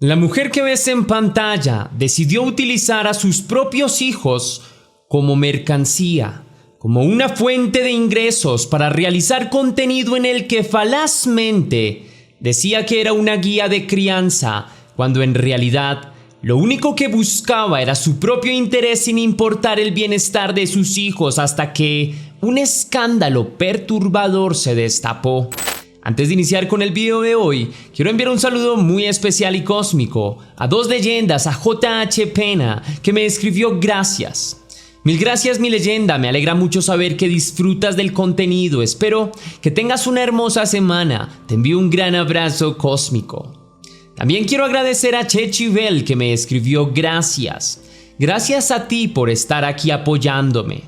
La mujer que ves en pantalla decidió utilizar a sus propios hijos como mercancía, como una fuente de ingresos para realizar contenido en el que falazmente decía que era una guía de crianza, cuando en realidad lo único que buscaba era su propio interés sin importar el bienestar de sus hijos, hasta que un escándalo perturbador se destapó. Antes de iniciar con el video de hoy, quiero enviar un saludo muy especial y cósmico a dos leyendas, a JH Pena, que me escribió gracias. Mil gracias, mi leyenda, me alegra mucho saber que disfrutas del contenido, espero que tengas una hermosa semana, te envío un gran abrazo cósmico. También quiero agradecer a Chechibel, que me escribió gracias. Gracias a ti por estar aquí apoyándome.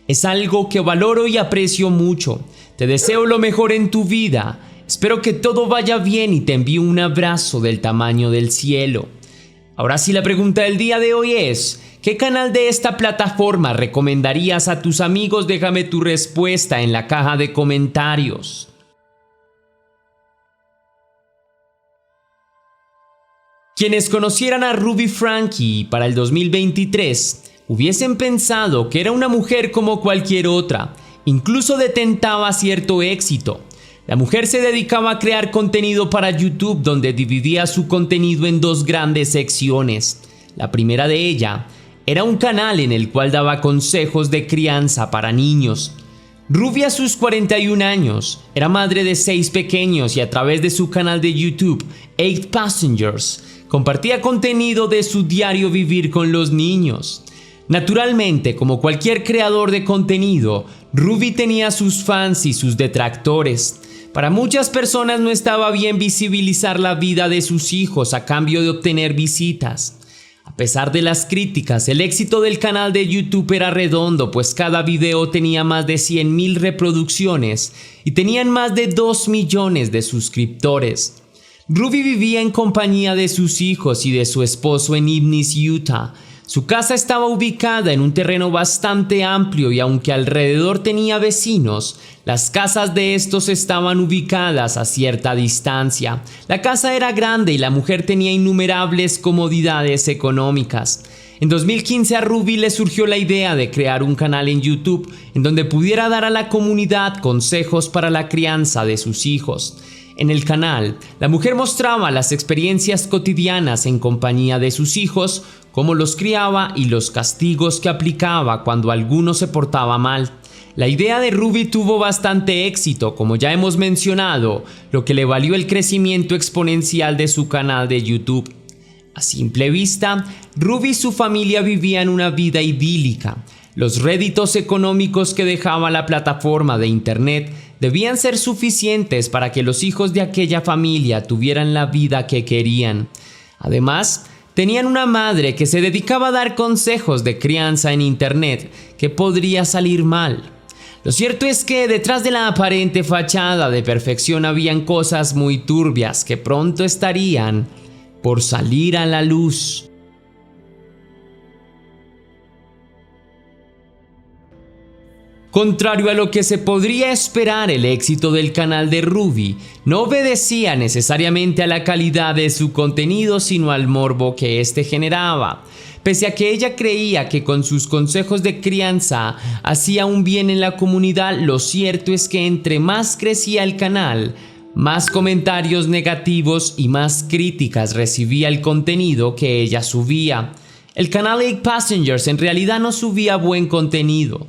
Es algo que valoro y aprecio mucho. Te deseo lo mejor en tu vida. Espero que todo vaya bien y te envío un abrazo del tamaño del cielo. Ahora sí, la pregunta del día de hoy es: ¿qué canal de esta plataforma recomendarías a tus amigos? Déjame tu respuesta en la caja de comentarios. Quienes conocieran a Ruby Franke para el 2023 hubiesen pensado que era una mujer como cualquier otra, incluso detentaba cierto éxito. La mujer se dedicaba a crear contenido para YouTube, donde dividía su contenido en dos grandes secciones. La primera de ella era un canal en el cual daba consejos de crianza para niños. Ruby, a sus 41 años, era madre de 6 pequeños y a través de su canal de YouTube, 8 Passengers, compartía contenido de su diario vivir con los niños. Naturalmente, como cualquier creador de contenido, Ruby tenía sus fans y sus detractores. Para muchas personas no estaba bien visibilizar la vida de sus hijos a cambio de obtener visitas. A pesar de las críticas, el éxito del canal de YouTube era redondo, pues cada video tenía más de 100,000 reproducciones y tenían más de 2 millones de suscriptores. Ruby vivía en compañía de sus hijos y de su esposo en Ibnis, Utah. Su casa estaba ubicada en un terreno bastante amplio y aunque alrededor tenía vecinos, las casas de estos estaban ubicadas a cierta distancia. La casa era grande y la mujer tenía innumerables comodidades económicas. En 2015 a Ruby le surgió la idea de crear un canal en YouTube en donde pudiera dar a la comunidad consejos para la crianza de sus hijos. En el canal, la mujer mostraba las experiencias cotidianas en compañía de sus hijos, cómo los criaba y los castigos que aplicaba cuando alguno se portaba mal. La idea de Ruby tuvo bastante éxito, como ya hemos mencionado, lo que le valió el crecimiento exponencial de su canal de YouTube. A simple vista, Ruby y su familia vivían una vida idílica. Los réditos económicos que dejaba la plataforma de internet debían ser suficientes para que los hijos de aquella familia tuvieran la vida que querían. Además, tenían una madre que se dedicaba a dar consejos de crianza en internet que podría salir mal. Lo cierto es que detrás de la aparente fachada de perfección habían cosas muy turbias que pronto estarían por salir a la luz. Contrario a lo que se podría esperar, el éxito del canal de Ruby no obedecía necesariamente a la calidad de su contenido, sino al morbo que éste generaba. Pese a que ella creía que con sus consejos de crianza hacía un bien en la comunidad, lo cierto es que entre más crecía el canal, más comentarios negativos y más críticas recibía el contenido que ella subía. El canal 8 Passengers en realidad no subía buen contenido.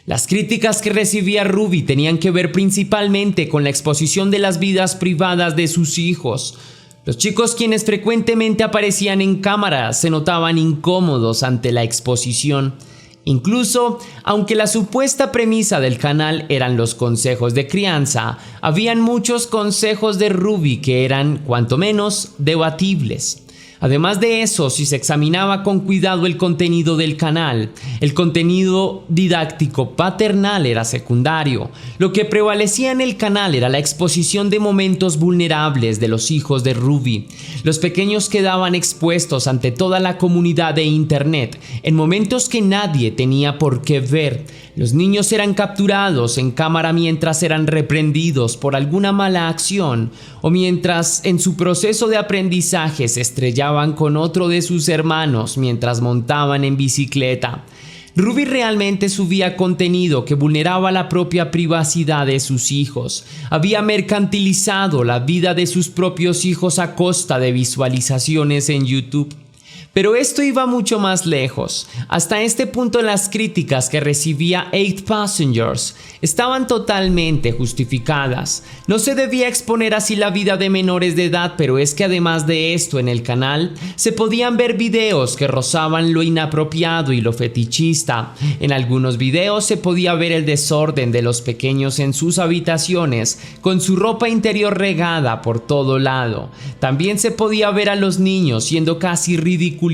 Las críticas que recibía Ruby tenían que ver principalmente con la exposición de las vidas privadas de sus hijos. Los chicos, quienes frecuentemente aparecían en cámara, se notaban incómodos ante la exposición. Incluso, aunque la supuesta premisa del canal eran los consejos de crianza, habían muchos consejos de Ruby que eran, cuanto menos, debatibles. Además de eso, si se examinaba con cuidado el contenido del canal, el contenido didáctico paternal era secundario. Lo que prevalecía en el canal era la exposición de momentos vulnerables de los hijos de Ruby. Los pequeños quedaban expuestos ante toda la comunidad de internet en momentos que nadie tenía por qué ver. Los niños eran capturados en cámara mientras eran reprendidos por alguna mala acción o mientras en su proceso de aprendizaje se estrellaban coqueteaban con otro de sus hermanos mientras montaban en bicicleta. Ruby realmente subía contenido que vulneraba la propia privacidad de sus hijos. Había mercantilizado la vida de sus propios hijos a costa de visualizaciones en YouTube. Pero esto iba mucho más lejos. Hasta este punto las críticas que recibía 8 Passengers estaban totalmente justificadas. No se debía exponer así la vida de menores de edad, pero es que además de esto en el canal se podían ver videos que rozaban lo inapropiado y lo fetichista. En algunos videos se podía ver el desorden de los pequeños en sus habitaciones, con su ropa interior regada por todo lado. También se podía ver a los niños siendo casi ridiculizados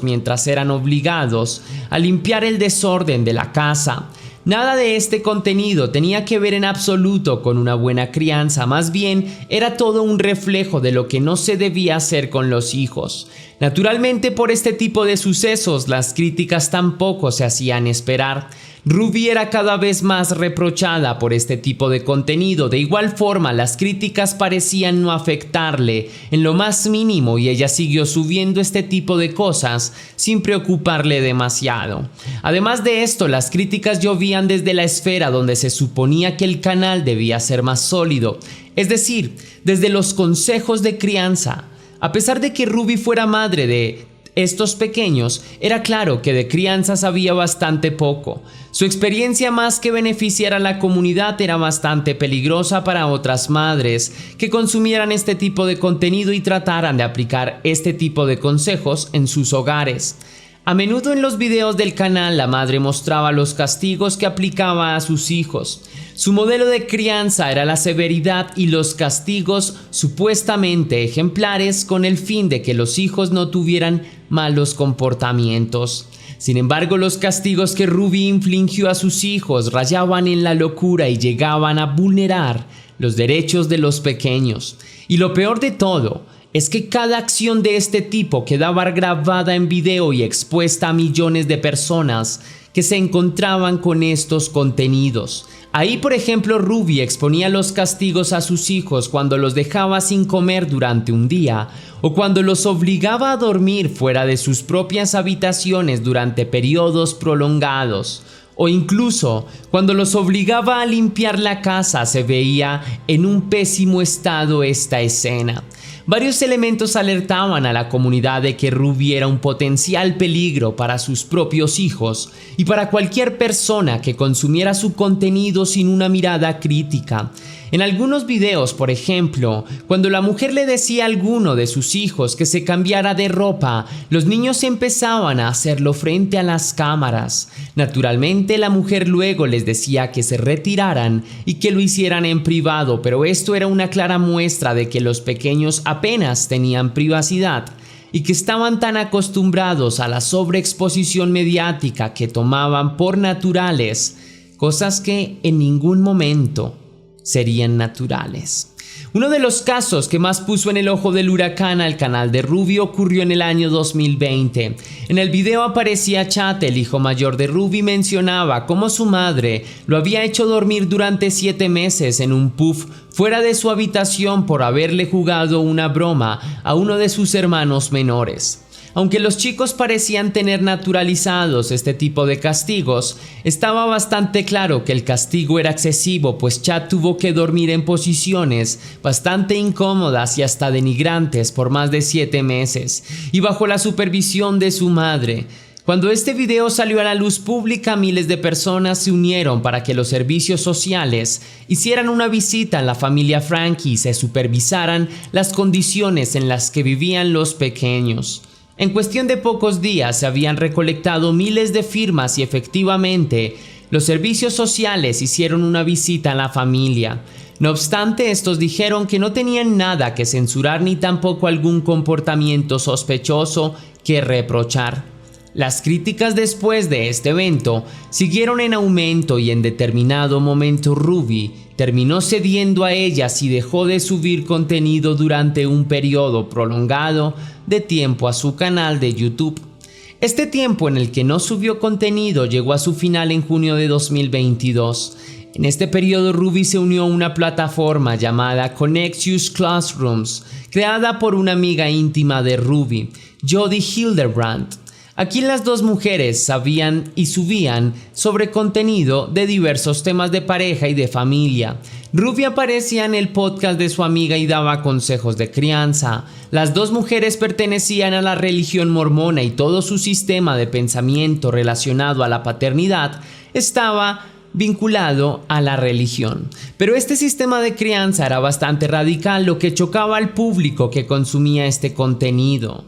mientras eran obligados a limpiar el desorden de la casa. Nada de este contenido tenía que ver en absoluto con una buena crianza, más bien era todo un reflejo de lo que no se debía hacer con los hijos. Naturalmente, por este tipo de sucesos, las críticas tampoco se hacían esperar. Ruby era cada vez más reprochada por este tipo de contenido. De igual forma, las críticas parecían no afectarle en lo más mínimo y ella siguió subiendo este tipo de cosas sin preocuparle demasiado. Además de esto, las críticas llovían desde la esfera donde se suponía que el canal debía ser más sólido, es decir, desde los consejos de crianza. A pesar de que Ruby fuera madre de estos pequeños, era claro que de crianza sabía bastante poco. Su experiencia, más que beneficiar a la comunidad, era bastante peligrosa para otras madres que consumieran este tipo de contenido y trataran de aplicar este tipo de consejos en sus hogares. A menudo en los videos del canal la madre mostraba los castigos que aplicaba a sus hijos. Su modelo de crianza era la severidad y los castigos supuestamente ejemplares con el fin de que los hijos no tuvieran malos comportamientos. Sin embargo, los castigos que Ruby infligió a sus hijos rayaban en la locura y llegaban a vulnerar los derechos de los pequeños. Y lo peor de todo es que cada acción de este tipo quedaba grabada en video y expuesta a millones de personas que se encontraban con estos contenidos. Ahí, por ejemplo, Ruby exponía los castigos a sus hijos cuando los dejaba sin comer durante un día o cuando los obligaba a dormir fuera de sus propias habitaciones durante periodos prolongados. O incluso cuando los obligaba a limpiar la casa se veía en un pésimo estado esta escena. Varios elementos alertaban a la comunidad de que Ruby era un potencial peligro para sus propios hijos y para cualquier persona que consumiera su contenido sin una mirada crítica. En algunos videos, por ejemplo, cuando la mujer le decía a alguno de sus hijos que se cambiara de ropa, los niños empezaban a hacerlo frente a las cámaras. Naturalmente, la mujer luego les decía que se retiraran y que lo hicieran en privado, pero esto era una clara muestra de que los pequeños apenas tenían privacidad y que estaban tan acostumbrados a la sobreexposición mediática que tomaban por naturales cosas que en ningún momento serían naturales. Uno de los casos que más puso en el ojo del huracán al canal de Ruby ocurrió en el año 2020. En el video aparecía Chad, el hijo mayor de Ruby, mencionaba cómo su madre lo había hecho dormir durante 7 meses en un puff fuera de su habitación por haberle jugado una broma a uno de sus hermanos menores. Aunque los chicos parecían tener naturalizados este tipo de castigos, estaba bastante claro que el castigo era excesivo, pues Chad tuvo que dormir en posiciones bastante incómodas y hasta denigrantes por más de 7 meses, y bajo la supervisión de su madre. Cuando este video salió a la luz pública, miles de personas se unieron para que los servicios sociales hicieran una visita a la familia Frankie y se supervisaran las condiciones en las que vivían los pequeños. En cuestión de pocos días se habían recolectado miles de firmas y efectivamente los servicios sociales hicieron una visita a la familia. No obstante, estos dijeron que no tenían nada que censurar ni tampoco algún comportamiento sospechoso que reprochar. Las críticas después de este evento siguieron en aumento y en determinado momento Ruby terminó cediendo a ellas y dejó de subir contenido durante un periodo prolongado de tiempo a su canal de YouTube. Este tiempo en el que no subió contenido llegó a su final en junio de 2022. En este periodo Ruby se unió a una plataforma llamada Connexus Classrooms, creada por una amiga íntima de Ruby, Jodie Hildebrandt. Aquí las dos mujeres sabían y subían sobre contenido de diversos temas de pareja y de familia. Ruby aparecía en el podcast de su amiga y daba consejos de crianza. Las dos mujeres pertenecían a la religión mormona y todo su sistema de pensamiento relacionado a la paternidad estaba vinculado a la religión. Pero este sistema de crianza era bastante radical, lo que chocaba al público que consumía este contenido.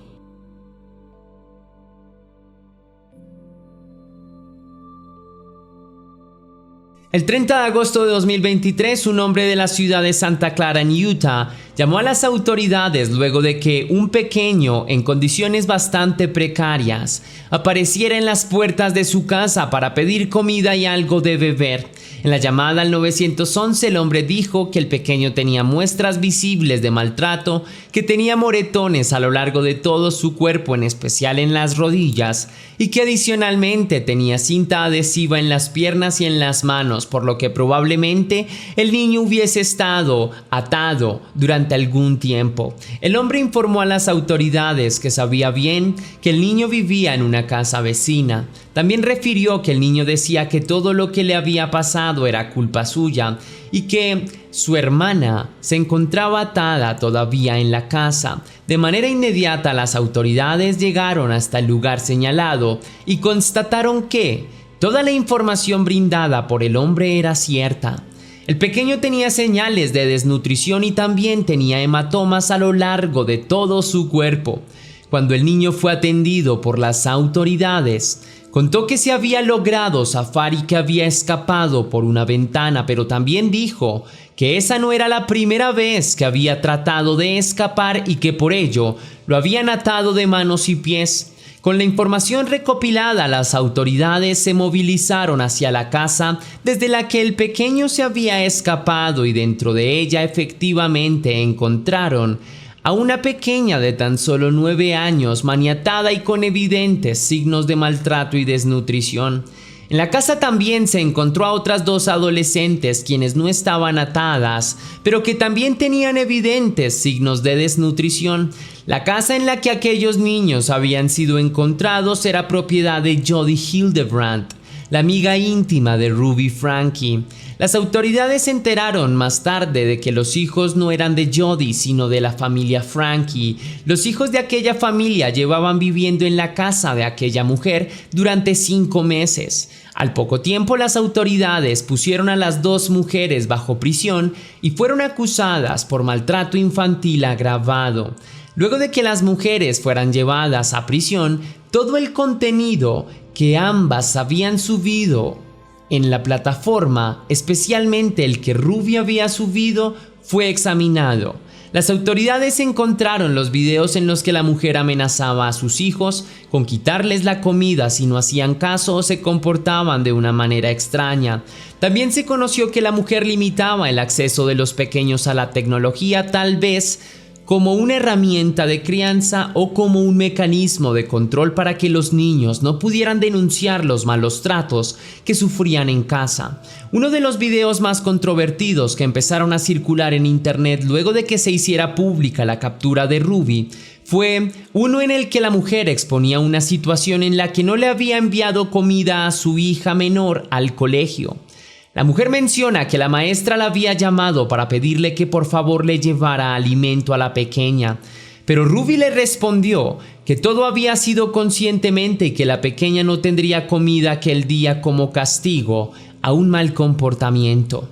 El 30 de agosto de 2023, un hombre de la ciudad de Santa Clara, en Utah, llamó a las autoridades luego de que un pequeño, en condiciones bastante precarias, apareciera en las puertas de su casa para pedir comida y algo de beber. En la llamada al 911, el hombre dijo que el pequeño tenía muestras visibles de maltrato, que tenía moretones a lo largo de todo su cuerpo, en especial en las rodillas, y que adicionalmente tenía cinta adhesiva en las piernas y en las manos, por lo que probablemente el niño hubiese estado atado durante algún tiempo. El hombre informó a las autoridades que sabía bien que el niño vivía en una casa vecina. También refirió que el niño decía que todo lo que le había pasado era culpa suya y que su hermana se encontraba atada todavía en la casa. De manera inmediata, las autoridades llegaron hasta el lugar señalado y constataron que toda la información brindada por el hombre era cierta. El pequeño tenía señales de desnutrición y también tenía hematomas a lo largo de todo su cuerpo. Cuando el niño fue atendido por las autoridades, contó que se había logrado zafar y que había escapado por una ventana, pero también dijo que esa no era la primera vez que había tratado de escapar y que por ello lo habían atado de manos y pies. Con la información recopilada, las autoridades se movilizaron hacia la casa desde la que el pequeño se había escapado y dentro de ella efectivamente encontraron a una pequeña de tan solo 9 años maniatada y con evidentes signos de maltrato y desnutrición. En la casa también se encontró a otras 2 adolescentes quienes no estaban atadas, pero que también tenían evidentes signos de desnutrición. La casa en la que aquellos niños habían sido encontrados era propiedad de Jodie Hildebrandt, la amiga íntima de Ruby Franke. Las autoridades se enteraron más tarde de que los hijos no eran de Jodie, sino de la familia Franke. Los hijos de aquella familia llevaban viviendo en la casa de aquella mujer durante 5 meses. Al poco tiempo, las autoridades pusieron a las 2 mujeres bajo prisión y fueron acusadas por maltrato infantil agravado. Luego de que las mujeres fueran llevadas a prisión, todo el contenido que ambas habían subido en la plataforma, especialmente el que Ruby había subido, fue examinado. Las autoridades encontraron los videos en los que la mujer amenazaba a sus hijos con quitarles la comida si no hacían caso o se comportaban de una manera extraña. También se conoció que la mujer limitaba el acceso de los pequeños a la tecnología, tal vez como una herramienta de crianza o como un mecanismo de control para que los niños no pudieran denunciar los malos tratos que sufrían en casa. Uno de los videos más controvertidos que empezaron a circular en internet luego de que se hiciera pública la captura de Ruby fue uno en el que la mujer exponía una situación en la que no le había enviado comida a su hija menor al colegio. La mujer menciona que la maestra la había llamado para pedirle que por favor le llevara alimento a la pequeña, pero Ruby le respondió que todo había sido conscientemente y que la pequeña no tendría comida aquel día como castigo a un mal comportamiento.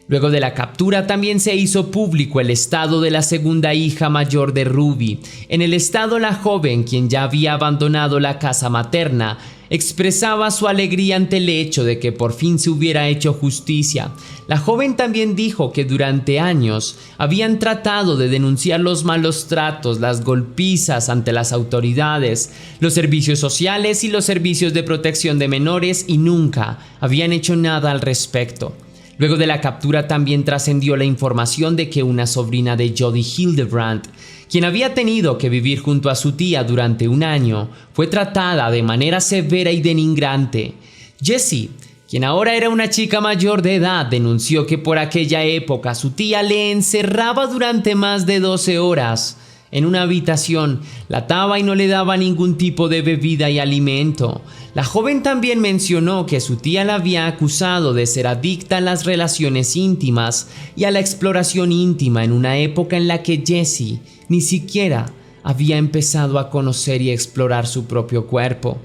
Luego de la captura también se hizo público el estado de la segunda hija mayor de Ruby. En el estado, la joven, quien ya había abandonado la casa materna, expresaba su alegría ante el hecho de que por fin se hubiera hecho justicia. La joven también dijo que durante años habían tratado de denunciar los malos tratos, las golpizas ante las autoridades, los servicios sociales y los servicios de protección de menores y nunca habían hecho nada al respecto. Luego de la captura también trascendió la información de que una sobrina de Jodie Hildebrandt, quien había tenido que vivir junto a su tía durante un año, fue tratada de manera severa y denigrante. Jessie, quien ahora era una chica mayor de edad, denunció que por aquella época su tía le encerraba durante más de 12 horas en una habitación, la ataba y no le daba ningún tipo de bebida y alimento. La joven también mencionó que su tía la había acusado de ser adicta a las relaciones íntimas y a la exploración íntima en una época en la que Jessie ni siquiera había empezado a conocer y explorar su propio cuerpo.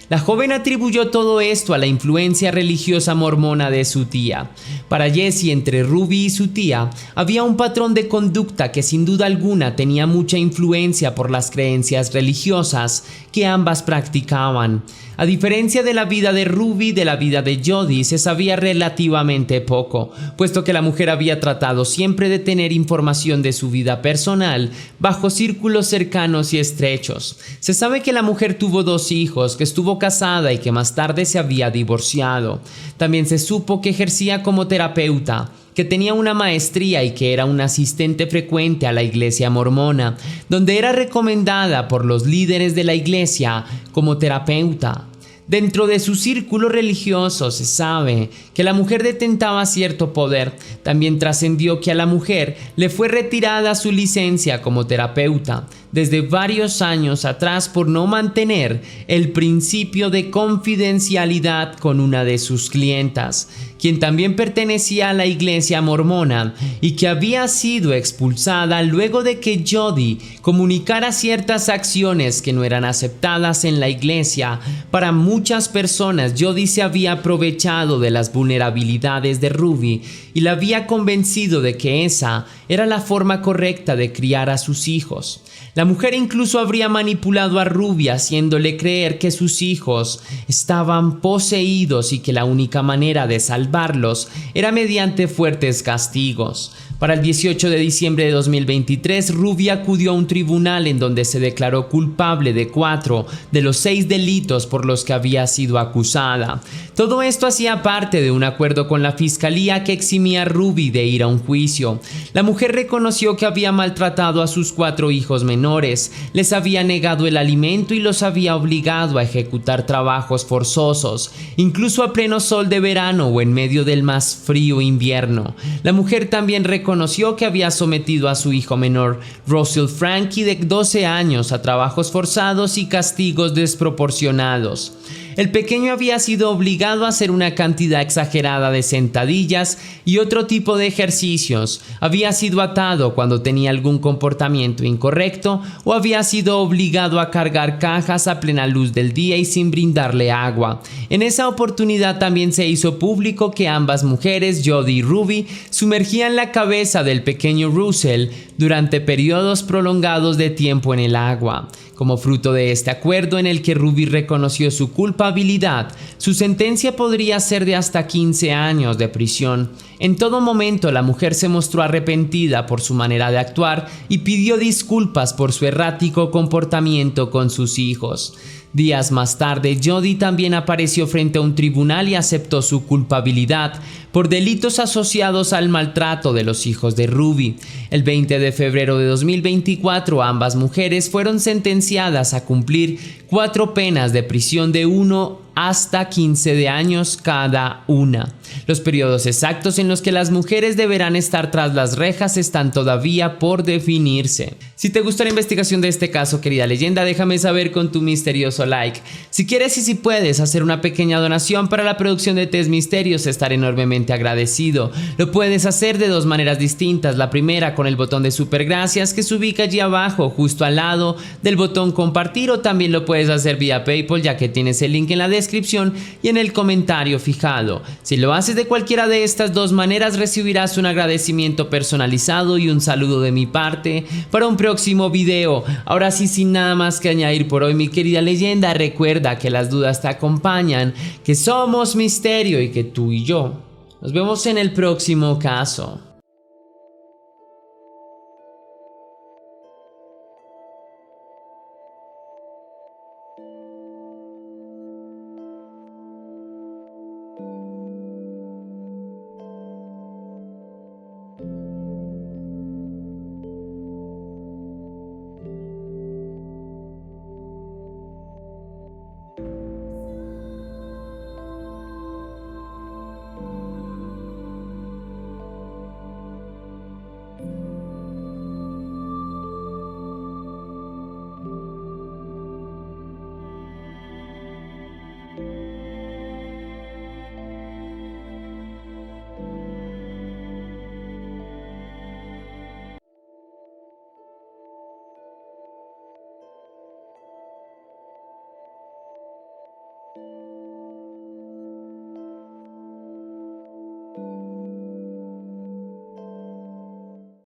La joven atribuyó todo esto a la influencia religiosa mormona de su tía. Para Jessie, entre Ruby y su tía, había un patrón de conducta que sin duda alguna tenía mucha influencia por las creencias religiosas que ambas practicaban. A diferencia de la vida de Ruby, de la vida de Jody se sabía relativamente poco, puesto que la mujer había tratado siempre de tener información de su vida personal bajo círculos cercanos y estrechos. Se sabe que la mujer tuvo 2 hijos, que estuvo casada y que más tarde se había divorciado. También se supo que ejercía como terapeuta, que tenía una maestría y que era una asistente frecuente a la iglesia mormona, donde era recomendada por los líderes de la iglesia como terapeuta. Dentro de su círculo religioso se sabe que la mujer detentaba cierto poder. También trascendió que a la mujer le fue retirada su licencia como terapeuta desde varios años atrás por no mantener el principio de confidencialidad con una de sus clientas, quien también pertenecía a la iglesia mormona y que había sido expulsada luego de que Jody comunicara ciertas acciones que no eran aceptadas en la iglesia. Para muchas personas, Jody se había aprovechado de las vulnerabilidades de Ruby y la había convencido de que esa era la forma correcta de criar a sus hijos. La mujer incluso habría manipulado a Ruby haciéndole creer que sus hijos estaban poseídos y que la única manera de salvarlos era mediante fuertes castigos. Para el 18 de diciembre de 2023, Ruby acudió a un tribunal en donde se declaró culpable de 4 de los 6 delitos por los que había sido acusada. Todo esto hacía parte de un acuerdo con la fiscalía que eximía a Ruby de ir a un juicio. La mujer reconoció que había maltratado a sus 4 hijos menores, les había negado el alimento y los había obligado a ejecutar trabajos forzosos, incluso a pleno sol de verano o en medio del más frío invierno. La mujer también reconoció que había sometido a su hijo menor, Russell Frankie, de 12 años, a trabajos forzados y castigos desproporcionados. El pequeño había sido obligado a hacer una cantidad exagerada de sentadillas y otro tipo de ejercicios, había sido atado cuando tenía algún comportamiento incorrecto o había sido obligado a cargar cajas a plena luz del día y sin brindarle agua. En esa oportunidad también se hizo público que ambas mujeres, Jody y Ruby, sumergían la cabeza del pequeño Russell durante periodos prolongados de tiempo en el agua. Como fruto de este acuerdo en el que Ruby reconoció su culpabilidad, su sentencia podría ser de hasta 15 años de prisión. En todo momento la mujer se mostró arrepentida por su manera de actuar y pidió disculpas por su errático comportamiento con sus hijos. Días más tarde, Jody también apareció frente a un tribunal y aceptó su culpabilidad por delitos asociados al maltrato de los hijos de Ruby. El 20 de febrero de 2024, ambas mujeres fueron sentenciadas a cumplir 4 penas de prisión de 1 hasta 15 de años cada una. Los periodos exactos en los que las mujeres deberán estar tras las rejas están todavía por definirse. Si te gustó la investigación de este caso, querida leyenda, déjame saber con tu misterioso like. Si quieres y si puedes hacer una pequeña donación para la producción de Test Misterios, estaré enormemente agradecido. Lo puedes hacer de 2 maneras distintas. La primera con el botón de super gracias que se ubica allí abajo, justo al lado del botón compartir, o también lo puedes hacer vía PayPal, ya que tienes el link en la descripción y en el comentario fijado. Si lo haces de cualquiera de estas 2 maneras, recibirás un agradecimiento personalizado y un saludo de mi parte para un próximo video. Ahora sí, sin nada más que añadir por hoy, mi querida leyenda, recuerda que las dudas te acompañan, que somos misterio y que tú y yo nos vemos en el próximo caso.